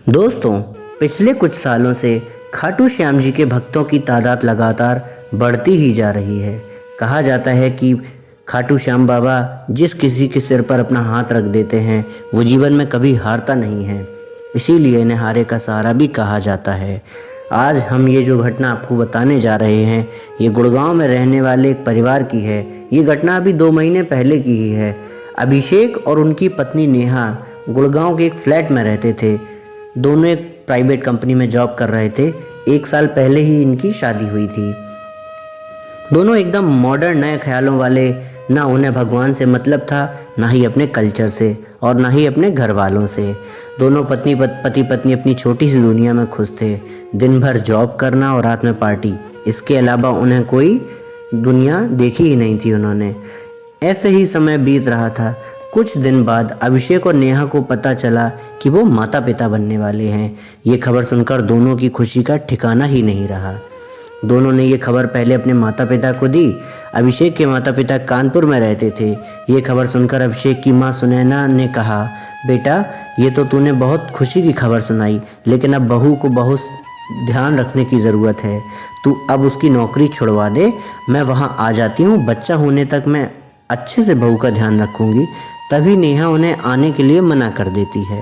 दोस्तों, पिछले कुछ सालों से खाटू श्याम जी के भक्तों की तादाद लगातार बढ़ती ही जा रही है। कहा जाता है कि खाटू श्याम बाबा जिस किसी के सिर पर अपना हाथ रख देते हैं वो जीवन में कभी हारता नहीं है, इसीलिए इन्हें हारे का सहारा भी कहा जाता है। आज हम ये जो घटना आपको बताने जा रहे हैं ये गुड़गांव में रहने वाले एक परिवार की है। ये घटना अभी 2 महीने पहले की ही है। अभिषेक और उनकी पत्नी नेहा गुड़गांव के एक फ्लैट में रहते थे। दोनों एक प्राइवेट कंपनी में जॉब कर रहे थे। 1 साल पहले ही इनकी शादी हुई थी। दोनों एकदम मॉडर्न नए ख्यालों वाले, ना उन्हें भगवान से मतलब था, ना ही अपने कल्चर से और ना ही अपने घर वालों से। दोनों पति पत्नी अपनी छोटी सी दुनिया में खुश थे। दिन भर जॉब करना और रात में पार्टी, इसके अलावा उन्हें कोई दुनिया देखी ही नहीं थी उन्होंने। ऐसे ही समय बीत रहा था। कुछ दिन बाद अभिषेक और नेहा को पता चला कि वो माता पिता बनने वाले हैं। ये खबर सुनकर दोनों की खुशी का ठिकाना ही नहीं रहा। दोनों ने ये खबर पहले अपने माता पिता को दी। अभिषेक के माता पिता कानपुर में रहते थे। ये खबर सुनकर अभिषेक की माँ सुनैना ने कहा, बेटा ये तो तूने बहुत खुशी की खबर सुनाई, लेकिन अब बहू को बहुत ध्यान रखने की ज़रूरत है। तू अब उसकी नौकरी छुड़वा दे, मैं वहाँ आ जाती हूँ। बच्चा होने तक मैं अच्छे से बहू का ध्यान रखूँगी। तभी नेहा उन्हें आने के लिए मना कर देती है।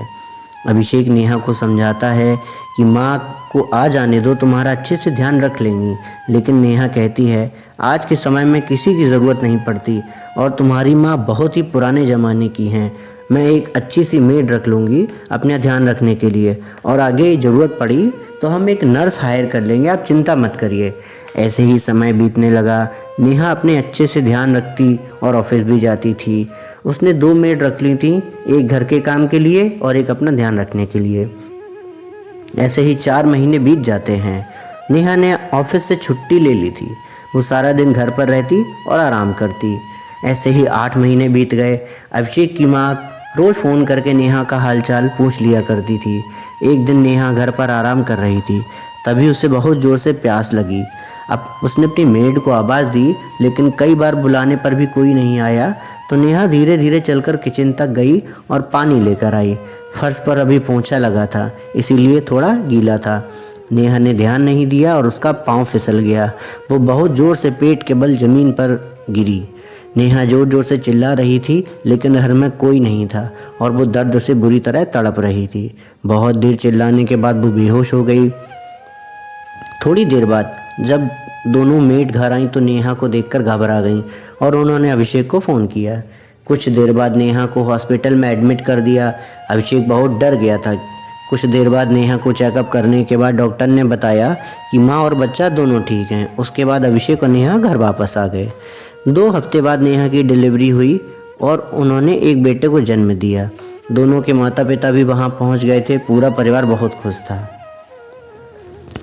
अभिषेक नेहा को समझाता है कि माँ को आ जाने दो, तुम्हारा अच्छे से ध्यान रख लेंगी। लेकिन नेहा कहती है, आज के समय में किसी की ज़रूरत नहीं पड़ती और तुम्हारी माँ बहुत ही पुराने ज़माने की हैं। मैं एक अच्छी सी मेड रख लूँगी अपना ध्यान रखने के लिए, और आगे ज़रूरत पड़ी तो हम एक नर्स हायर कर लेंगे, आप चिंता मत करिए। ऐसे ही समय बीतने लगा। नेहा अपने अच्छे से ध्यान रखती और ऑफिस भी जाती थी। उसने 2 मेड रख ली थी, एक घर के काम के लिए और एक अपना ध्यान रखने के लिए। ऐसे ही 4 महीने बीत जाते हैं। नेहा ने ऑफिस से छुट्टी ले ली थी। वो सारा दिन घर पर रहती और आराम करती। ऐसे ही 8 महीने बीत गए। अभिषेक की माँ रोज़ फ़ोन करके नेहा का हालचाल पूछ लिया करती थी। एक दिन नेहा घर पर आराम कर रही थी, तभी उसे बहुत ज़ोर से प्यास लगी। अब उसने अपनी मेड को आवाज़ दी, लेकिन कई बार बुलाने पर भी कोई नहीं आया। तो नेहा धीरे धीरे चलकर किचन तक गई और पानी लेकर आई। फर्श पर अभी पोंछा लगा था, इसीलिए थोड़ा गीला था। नेहा ने ध्यान नहीं दिया और उसका पाँव फिसल गया। वो बहुत ज़ोर से पेट के बल ज़मीन पर गिरी। नेहा ज़ोर ज़ोर से चिल्ला रही थी, लेकिन घर में कोई नहीं था और वो दर्द से बुरी तरह तड़प रही थी। बहुत देर चिल्लाने के बाद वो बेहोश हो गई। थोड़ी देर बाद जब दोनों मेड घर आई तो नेहा को देखकर घबरा गईं और उन्होंने अभिषेक को फ़ोन किया। कुछ देर बाद नेहा को हॉस्पिटल में एडमिट कर दिया। अभिषेक बहुत डर गया था। कुछ देर बाद नेहा को चेकअप करने के बाद डॉक्टर ने बताया कि माँ और बच्चा दोनों ठीक हैं। उसके बाद अभिषेक और नेहा घर वापस आ गए। 2 हफ्ते बाद नेहा की डिलीवरी हुई और उन्होंने एक बेटे को जन्म दिया। दोनों के माता पिता भी वहाँ पहुँच गए थे। पूरा परिवार बहुत खुश था।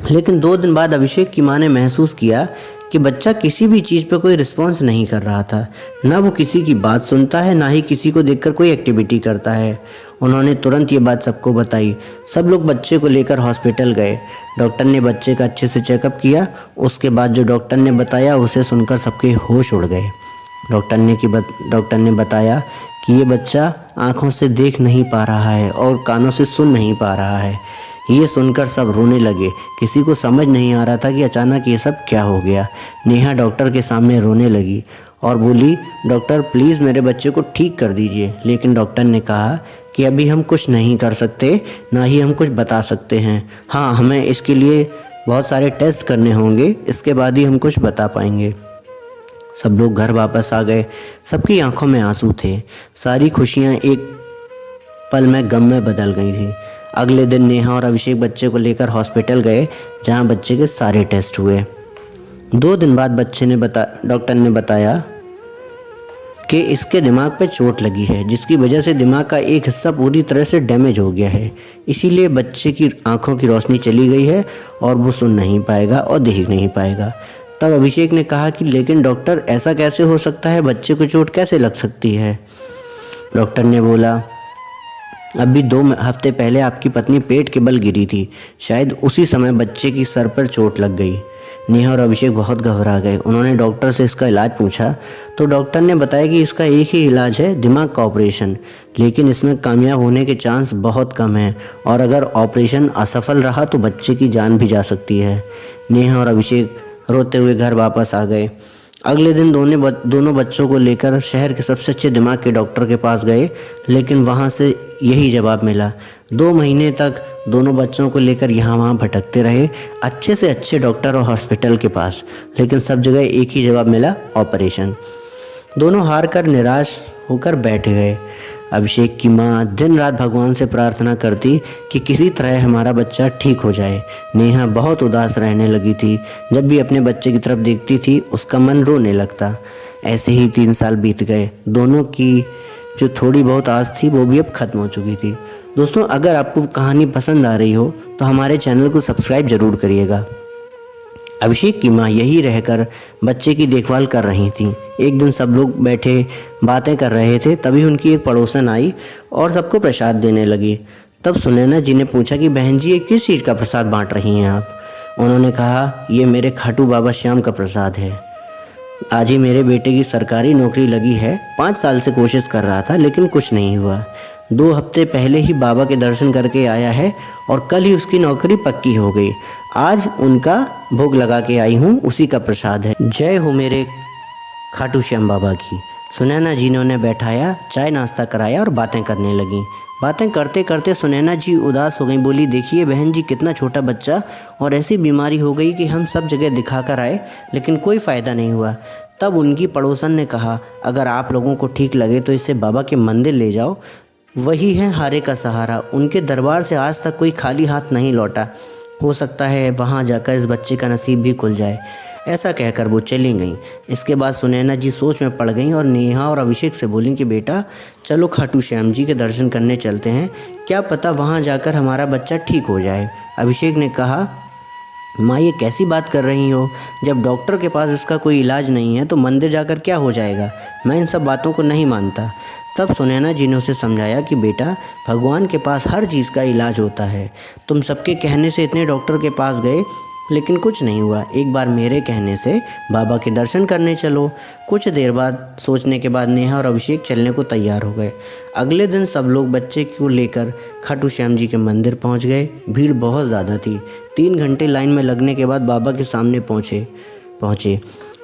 लेकिन 2 दिन बाद अभिषेक की माँ ने महसूस किया कि बच्चा किसी भी चीज़ पर कोई रिस्पॉन्स नहीं कर रहा था। ना वो किसी की बात सुनता है, ना ही किसी को देखकर कोई एक्टिविटी करता है। उन्होंने तुरंत ये बात सबको बताई। सब लोग बच्चे को लेकर हॉस्पिटल गए। डॉक्टर ने बच्चे का अच्छे से चेकअप किया। उसके बाद जो डॉक्टर ने बताया उसे सुनकर सबके होश उड़ गए। डॉक्टर ने बताया कि ये बच्चा आँखों से देख नहीं पा रहा है और कानों से सुन नहीं पा रहा है। ये सुनकर सब रोने लगे। किसी को समझ नहीं आ रहा था कि अचानक ये सब क्या हो गया। नेहा डॉक्टर के सामने रोने लगी और बोली, डॉक्टर प्लीज़ मेरे बच्चे को ठीक कर दीजिए। लेकिन डॉक्टर ने कहा कि अभी हम कुछ नहीं कर सकते, ना ही हम कुछ बता सकते हैं। हाँ, हमें इसके लिए बहुत सारे टेस्ट करने होंगे, इसके बाद ही हम कुछ बता पाएंगे। सब लोग घर वापस आ गए। सबकी आंखों में आंसू थे। सारी खुशियाँ एक पल में गम में बदल गई थी। अगले दिन नेहा और अभिषेक बच्चे को लेकर हॉस्पिटल गए, जहां बच्चे के सारे टेस्ट हुए। 2 दिन बाद डॉक्टर ने बताया कि इसके दिमाग पे चोट लगी है, जिसकी वजह से दिमाग का एक हिस्सा पूरी तरह से डैमेज हो गया है। इसीलिए बच्चे की आंखों की रोशनी चली गई है और वो सुन नहीं पाएगा और देख नहीं पाएगा। तब अभिषेक ने कहा कि लेकिन डॉक्टर ऐसा कैसे हो सकता है, बच्चे को चोट कैसे लग सकती है। डॉक्टर ने बोला, अभी 2 हफ्ते पहले आपकी पत्नी पेट के बल गिरी थी। शायद उसी समय बच्चे की सर पर चोट लग गई। नेहा और अभिषेक बहुत घबरा गए। उन्होंने डॉक्टर से इसका इलाज पूछा तो डॉक्टर ने बताया कि इसका एक ही इलाज है, दिमाग का ऑपरेशन, लेकिन इसमें कामयाब होने के चांस बहुत कम हैं और अगर ऑपरेशन असफल रहा तो बच्चे की जान भी जा सकती है। नेहा और अभिषेक रोते हुए घर वापस आ गए। अगले दिन दोनों बच्चों को लेकर शहर के सबसे अच्छे दिमाग के डॉक्टर के पास गए, लेकिन वहाँ से यही जवाब मिला। 2 महीने तक दोनों बच्चों को लेकर यहाँ वहाँ भटकते रहे, अच्छे से अच्छे डॉक्टर और हॉस्पिटल के पास, लेकिन सब जगह एक ही जवाब मिला, ऑपरेशन। दोनों हार कर निराश होकर बैठ गए। अभिषेक की माँ दिन रात भगवान से प्रार्थना करती कि किसी तरह हमारा बच्चा ठीक हो जाए। नेहा बहुत उदास रहने लगी थी। जब भी अपने बच्चे की तरफ देखती थी उसका मन रोने लगता। ऐसे ही 3 साल बीत गए। दोनों की जो थोड़ी बहुत आस थी वो भी अब ख़त्म हो चुकी थी। दोस्तों, अगर आपको कहानी पसंद आ रही हो तो हमारे चैनल को सब्सक्राइब ज़रूर करिएगा। अभिषेक की माँ यही रहकर बच्चे की देखभाल कर रही थी। एक दिन सब लोग बैठे बातें कर रहे थे, तभी उनकी एक पड़ोसन आई और सबको प्रसाद देने लगी। तब सुनैना जी ने पूछा कि बहन जी, ये किस चीज़ का प्रसाद बांट रही हैं आप? उन्होंने कहा, ये मेरे खाटू बाबा श्याम का प्रसाद है। आज ही मेरे बेटे की सरकारी नौकरी लगी है। 5 साल से कोशिश कर रहा था लेकिन कुछ नहीं हुआ। 2 हफ्ते पहले ही बाबा के दर्शन करके आया है और कल ही उसकी नौकरी पक्की हो गई। आज उनका भोग लगा के आई हूँ, उसी का प्रसाद है। जय हो मेरे खाटू श्याम बाबा की। सुनैना जी ने उन्हें बैठाया, चाय नाश्ता कराया और बातें करने लगी। बातें करते करते सुनैना जी उदास हो गई। बोली, देखिए बहन जी, कितना छोटा बच्चा और ऐसी बीमारी हो गई कि हम सब जगह दिखा कर आए लेकिन कोई फ़ायदा नहीं हुआ। तब उनकी पड़ोसन ने कहा, अगर आप लोगों को ठीक लगे तो इसे बाबा के मंदिर ले जाओ, वही है हारे का सहारा। उनके दरबार से आज तक कोई खाली हाथ नहीं लौटा। हो सकता है वहाँ जाकर इस बच्चे का नसीब भी खुल जाए। ऐसा कहकर वो चली गईं। इसके बाद सुनैना जी सोच में पड़ गईं और नेहा और अभिषेक से बोलीं कि बेटा चलो खाटू श्याम जी के दर्शन करने चलते हैं, क्या पता वहाँ जाकर हमारा बच्चा ठीक हो जाए। अभिषेक ने कहा, माँ ये कैसी बात कर रही हो? जब डॉक्टर के पास इसका कोई इलाज नहीं है तो मंदिर जाकर क्या हो जाएगा? मैं इन सब बातों को नहीं मानता। तब सुनैना जी ने उसे समझाया कि बेटा, भगवान के पास हर चीज़ का इलाज होता है। तुम सबके कहने से इतने डॉक्टर के पास गए लेकिन कुछ नहीं हुआ। एक बार मेरे कहने से बाबा के दर्शन करने चलो। कुछ देर बाद सोचने के बाद नेहा और अभिषेक चलने को तैयार हो गए। अगले दिन सब लोग बच्चे को लेकर खाटू श्याम जी के मंदिर पहुंच गए। भीड़ बहुत ज़्यादा थी। 3 घंटे लाइन में लगने के बाद बाबा के सामने पहुँचे।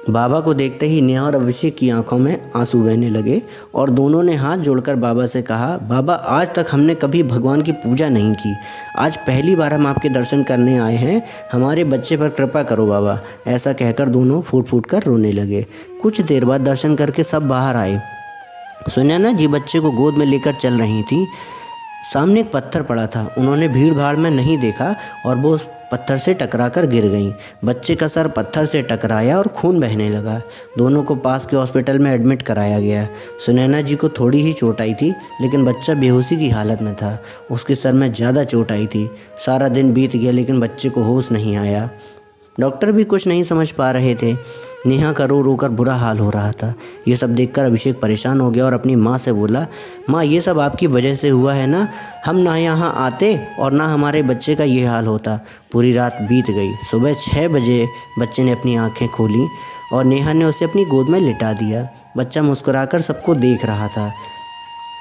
बाबा को देखते ही नेहा और अभिषेक की आंखों में आंसू बहने लगे और दोनों ने हाथ जोड़कर बाबा से कहा, बाबा आज तक हमने कभी भगवान की पूजा नहीं की, आज पहली बार हम आपके दर्शन करने आए हैं, हमारे बच्चे पर कृपा करो बाबा। ऐसा कहकर दोनों फूट फूट कर रोने लगे। कुछ देर बाद दर्शन करके सब बाहर आए। सुनैना जी बच्चे को गोद में लेकर चल रही थी। सामने एक पत्थर पड़ा था। उन्होंने भीड़ भाड़ में नहीं देखा और वो उस पत्थर से टकराकर गिर गईं। बच्चे का सर पत्थर से टकराया और खून बहने लगा। दोनों को पास के हॉस्पिटल में एडमिट कराया गया। सुनैना जी को थोड़ी ही चोट आई थी लेकिन बच्चा बेहोशी की हालत में था। उसके सर में ज़्यादा चोट आई थी। सारा दिन बीत गया लेकिन बच्चे को होश नहीं आया। डॉक्टर भी कुछ नहीं समझ पा रहे थे। नेहा का रो रो कर बुरा हाल हो रहा था। ये सब देखकर अभिषेक परेशान हो गया और अपनी माँ से बोला, माँ ये सब आपकी वजह से हुआ है ना, हम ना यहाँ आते और ना हमारे बच्चे का ये हाल होता। पूरी रात बीत गई। सुबह 6 बजे बच्चे ने अपनी आंखें खोली और नेहा ने उसे अपनी गोद में लिटा दिया। बच्चा मुस्कुराकर सबको देख रहा था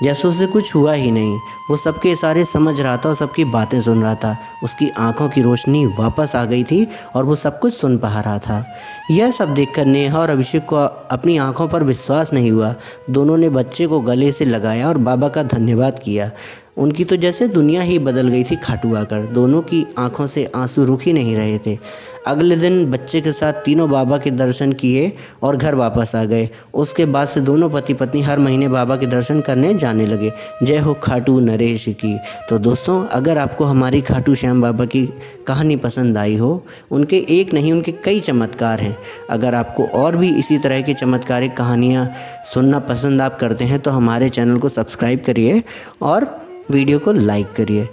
जैसे उसे कुछ हुआ ही नहीं। वो सबके इशारे समझ रहा था और सबकी बातें सुन रहा था। उसकी आंखों की रोशनी वापस आ गई थी और वो सब कुछ सुन पा रहा था। यह सब देखकर नेहा और अभिषेक को अपनी आंखों पर विश्वास नहीं हुआ। दोनों ने बच्चे को गले से लगाया और बाबा का धन्यवाद किया। उनकी तो जैसे दुनिया ही बदल गई थी खाटू आकर। दोनों की आंखों से आंसू रुक ही नहीं रहे थे। अगले दिन बच्चे के साथ तीनों बाबा के दर्शन किए और घर वापस आ गए। उसके बाद से दोनों पति पत्नी हर महीने बाबा के दर्शन करने जाने लगे। जय हो खाटू नरेश की। तो दोस्तों, अगर आपको हमारी खाटू श्याम बाबा की कहानी पसंद आई हो, उनके एक नहीं उनके कई चमत्कार हैं। अगर आपको और भी इसी तरह की चमत्कारिक कहानियाँ सुनना पसंद आप करते हैं तो हमारे चैनल को सब्सक्राइब करिए और वीडियो को लाइक करिए।